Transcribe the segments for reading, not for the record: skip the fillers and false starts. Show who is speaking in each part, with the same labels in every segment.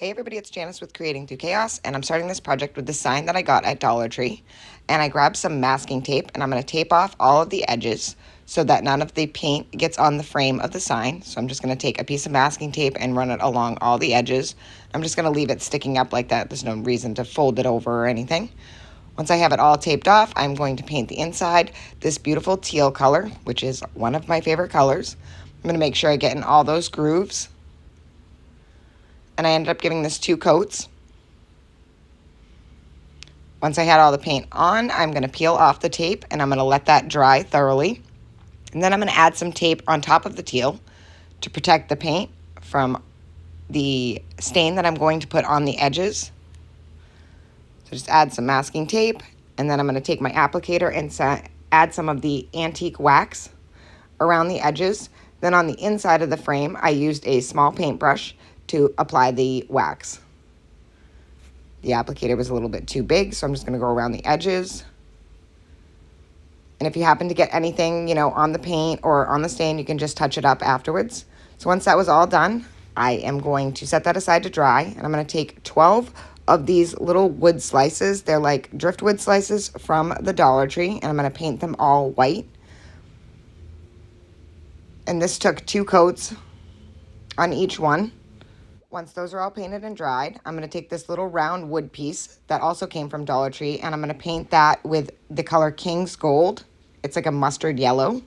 Speaker 1: Hey everybody, it's Janice with Creating Through Chaos, and I'm starting this project with the sign that I got at Dollar Tree. And I grabbed some masking tape, and I'm going to tape off all of the edges so that none of the paint gets on the frame of the sign. So I'm just going to take a piece of masking tape and run it along all the edges. I'm just going to leave it sticking up like that. There's no reason to fold it over or anything. Once I have it all taped off, I'm going to paint the inside this beautiful teal color, which is one of my favorite colors. I'm going to make sure I get in all those grooves. And I ended up giving this 2 coats. Once I had all the paint on, I'm going to peel off the tape and I'm going to let that dry thoroughly. And then I'm going to add some tape on top of the teal to protect the paint from the stain that I'm going to put on the edges. So just add some masking tape, and then I'm going to take my applicator and add some of the antique wax around the edges. Then on the inside of the frame, I used a small paintbrush to apply the wax. The applicator was a little bit too big, so I'm just going to go around the edges. And if you happen to get anything, on the paint or on the stain, you can just touch it up afterwards. So once that was all done, I am going to set that aside to dry, and I'm going to take 12 of these little wood slices. They're like driftwood slices from the Dollar Tree, and I'm going to paint them all white. And this took 2 coats on each one. Once those are all painted and dried, I'm going to take this little round wood piece that also came from Dollar Tree, and I'm going to paint that with the color King's Gold. It's like a mustard yellow.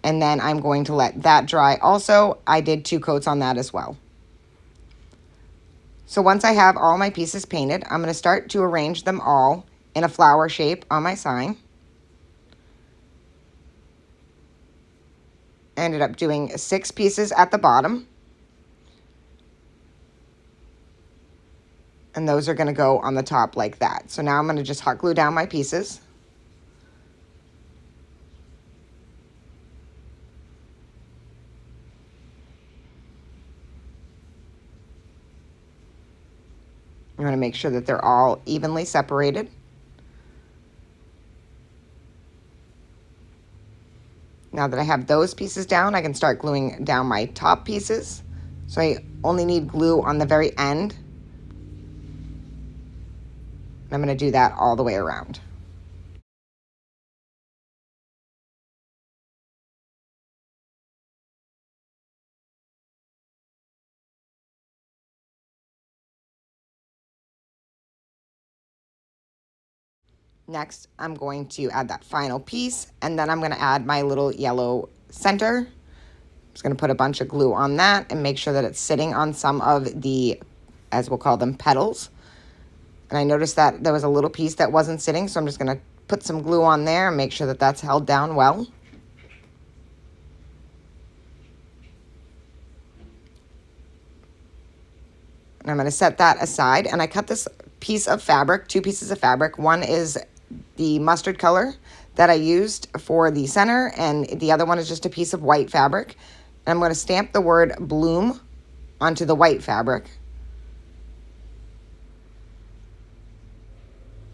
Speaker 1: And then I'm going to let that dry also. I did 2 coats on that as well. So once I have all my pieces painted, I'm going to start to arrange them all in a flower shape on my sign. I ended up doing 6 pieces at the bottom. And those are going to go on the top like that. So now I'm going to just hot glue down my pieces. I'm going to make sure that they're all evenly separated. Now that I have those pieces down, I can start gluing down my top pieces. So I only need glue on the very end. I'm going to do that all the way around. Next, I'm going to add that final piece, and then I'm going to add my little yellow center. I'm just going to put a bunch of glue on that and make sure that it's sitting on some of the, as we'll call them, petals. And I noticed that there was a little piece that wasn't sitting, so I'm just going to put some glue on there and make sure that that's held down well. And I'm going to set that aside, and I cut this piece of fabric, 2 pieces of fabric. One is the mustard color that I used for the center, and the other one is just a piece of white fabric. And I'm going to stamp the word bloom onto the white fabric.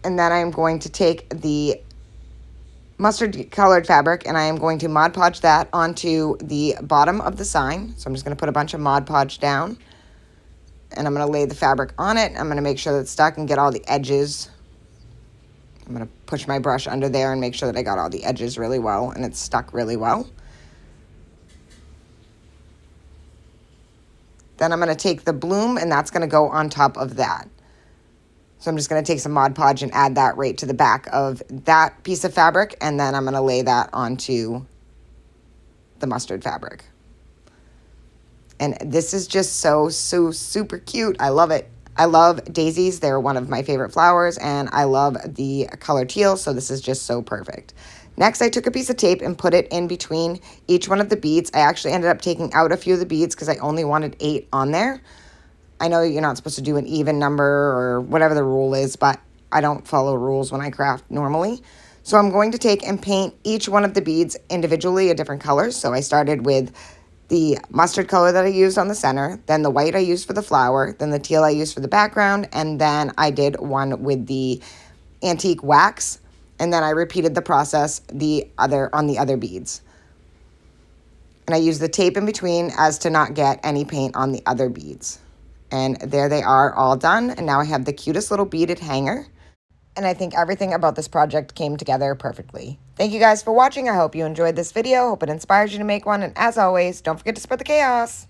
Speaker 1: And then I'm going to take the mustard colored fabric and I am going to Mod Podge that onto the bottom of the sign. So I'm just going to put a bunch of Mod Podge down. And I'm going to lay the fabric on it. I'm going to make sure that it's stuck and get all the edges. I'm going to push my brush under there and make sure that I got all the edges really well and it's stuck really well. Then I'm going to take the bloom and that's going to go on top of that. So I'm just going to take some Mod Podge and add that right to the back of that piece of fabric, and then I'm going to lay that onto the mustard fabric. And this is just so super cute. I love it. I love daisies. They're one of my favorite flowers, and I love the color teal, so this is just so perfect. Next, I took a piece of tape and put it in between each one of the beads. I actually ended up taking out a few of the beads because I only wanted 8 on there. I know you're not supposed to do an even number or whatever the rule is, but I don't follow rules when I craft normally. So I'm going to take and paint each one of the beads individually a different color. So I started with the mustard color that I used on the center, then the white I used for the flower, then the teal I used for the background, and then I did one with the antique wax, and then I repeated the process on the other beads. And I used the tape in between as to not get any paint on the other beads. And there they are all done. And now I have the cutest little beaded hanger. And I think everything about this project came together perfectly. Thank you guys for watching. I hope you enjoyed this video. Hope it inspires you to make one. And as always, don't forget to spread the chaos.